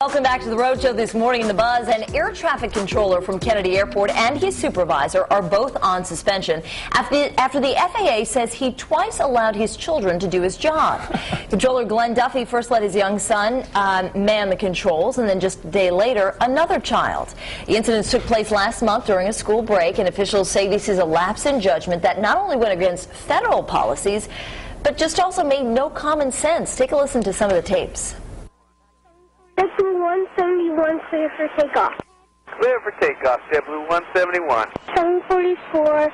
Welcome back to the Rhode Show this morning in the Buzz. An air traffic controller from Kennedy Airport and his supervisor are both on suspension after the FAA says he twice allowed his children to do his job. Controller Glenn Duffy first let his young son man the controls, and then just a day later, another child. The incidents took place last month during a school break, and officials say this is a lapse in judgment that not only went against federal policies, but just also made no common sense. Take a listen to some of the tapes. JetBlue 171, clear for takeoff. Clear for takeoff, JetBlue 171. 744.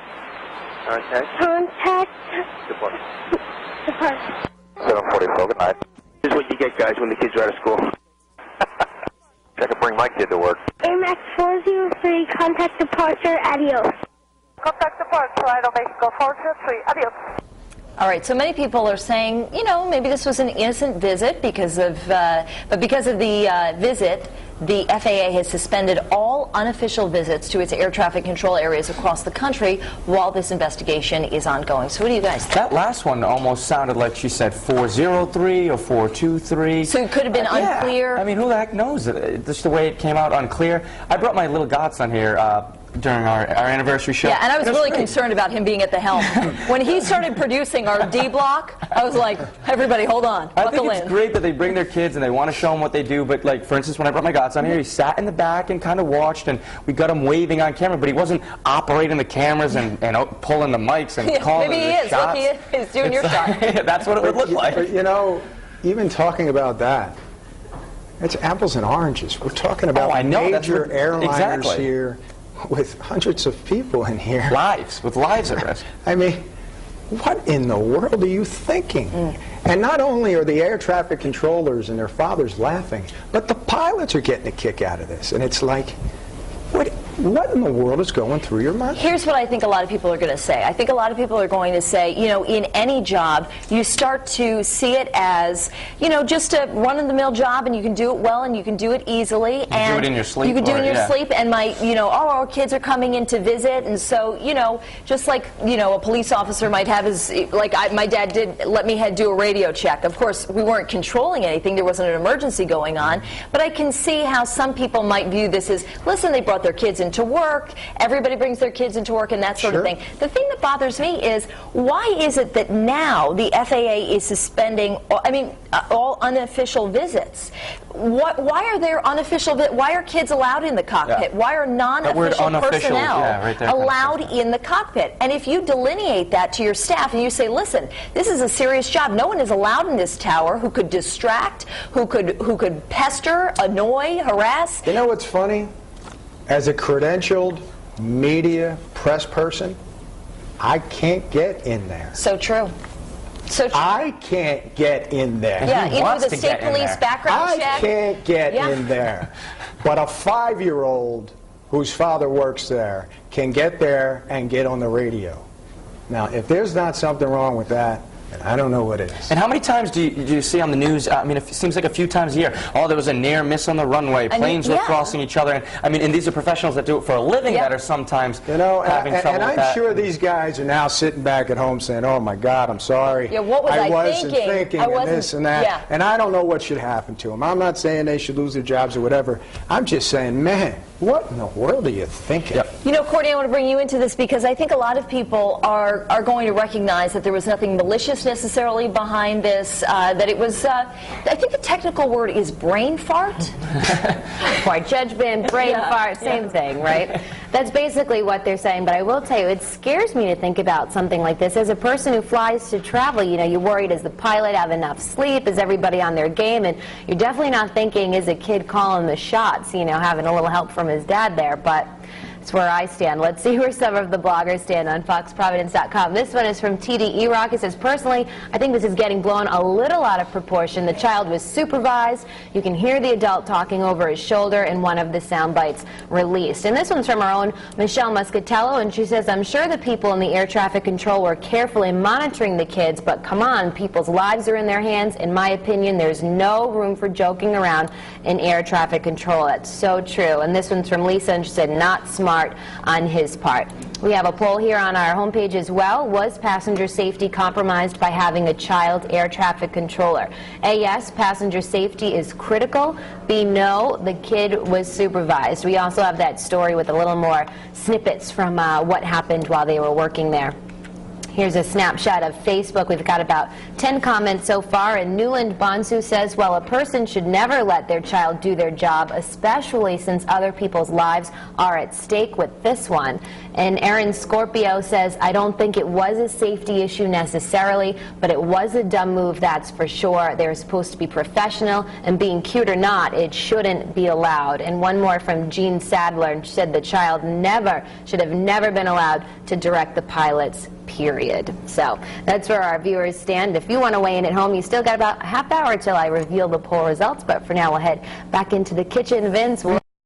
Okay. Contact. Depart. 744, good night. This is what you get, guys, when the kids are out of school. I could bring my kid to work. AMAX 403, contact departure, adios. Contact departure, Idle Mexico 403, adios. All right, so many people are saying, you know, maybe this was an innocent visit because of, but because of the visit, the FAA has suspended all unofficial visits to its air traffic control areas across the country while this investigation is ongoing. So what do you guys think? That last one almost sounded like she said 403 or 423. So it could have been unclear? Yeah. I mean, who the heck knows? Just the way it came out unclear. I brought my little godson here during our anniversary show. Yeah, and I was really concerned about him being at the helm. When he started producing our D block, I was like, everybody hold on, I buckle think it's in. great that they bring their kids and they want to show them what they do, but like, for instance, when I brought my godson here, he sat in the back and kind of watched, and we got him waving on camera, but he wasn't operating the cameras and pulling the mics and calling maybe the he is. shots. Look, he is doing your shot. That's what it would look like. But you know, even talking about that, it's apples and oranges. We're talking about major airliners here with hundreds of people in here. With lives at risk. I mean, what in the world are you thinking? And not only are the air traffic controllers and their fathers laughing, but the pilots are getting a kick out of this. And it's like, what in the world is going through your mind? Here's what I think a lot of people are going to say. I think a lot of people are going to say, you know, in any job, you start to see it as, you know, just a run-of-the-mill job, and you can do it well, and you can do it easily. You can do it in your sleep. You can do it in your sleep, and you know, oh, our kids are coming in to visit, and so, you know, just like, you know, a police officer might have his, like my dad did let me do a radio check. Of course, we weren't controlling anything. There wasn't an emergency going on, but I can see how some people might view this as, listen, they brought their kids into work, everybody brings their kids into work and that sort of thing. The thing that bothers me is, why is it that now the FAA is suspending, I mean, all unofficial visits? Why are there unofficial why are kids allowed in the cockpit? Why are non-official personnel allowed in the cockpit? And if you delineate that to your staff and you say, listen, this is a serious job. No one is allowed in this tower who could distract, who could pester, annoy, harass. You know what's funny? As a credentialed media press person, I can't get in there. So true. So true. I can't get in there. Yeah, even with a state police background check. I can't get in there. But a 5-year-old whose father works there can get there and get on the radio. Now, if there's not something wrong with that, I don't know what is. And how many times do you see on the news? I mean, it seems like a few times a year. Oh, there was a near miss on the runway. Planes were crossing each other. And I mean, and these are professionals that do it for a living that are sometimes having trouble with that. And I'm sure these guys are now sitting back at home saying, "Oh my God, I'm sorry. Yeah, what was I wasn't thinking and this and that." Yeah. And I don't know what should happen to them. I'm not saying they should lose their jobs or whatever. I'm just saying, man, what in the world are you thinking? You know, Courtney, I want to bring you into this because I think a lot of people are going to recognize that there was nothing malicious necessarily behind this, that it was, I think the technical word is brain fart. Right, judgment, brain fart, same thing, right? That's basically what they're saying, but I will tell you, it scares me to think about something like this. As a person who flies to travel, you know, you're worried, does the pilot have enough sleep? Is everybody on their game? And you're definitely not thinking, is a kid calling the shots, you know, having a little help from his dad there, but that's where I stand. Let's see where some of the bloggers stand on FoxProvidence.com. This one is from TDE Rock. It says, personally, I think this is getting blown a little out of proportion. The child was supervised. You can hear the adult talking over his shoulder in one of the sound bites released. And this one's from our own Michelle Muscatello, and she says, I'm sure the people in the air traffic control were carefully monitoring the kids, but come on, people's lives are in their hands. In my opinion, there's no room for joking around in air traffic control. That's so true. And this one's from Lisa, and she said, not smart. smart on his part. We have a poll here on our homepage as well. Was passenger safety compromised by having a child air traffic controller? A, yes, passenger safety is critical. B, no, the kid was supervised. We also have that story with a little more snippets from what happened while they were working there. Here's a snapshot of Facebook. We've got about 10 comments so far, and Newland Bonsu says, well, a person should never let their child do their job, especially since other people's lives are at stake with this one. And Aaron Scorpio says, I don't think it was a safety issue necessarily, but it was a dumb move, that's for sure. They're supposed to be professional, and being cute or not, it shouldn't be allowed. And one more from Jean Sadler, said the child should have never been allowed to direct the pilots, period. So that's where our viewers stand. If you want to weigh in at home, you still got about a half hour till I reveal the poll results, but for now we'll head back into the kitchen. Vince.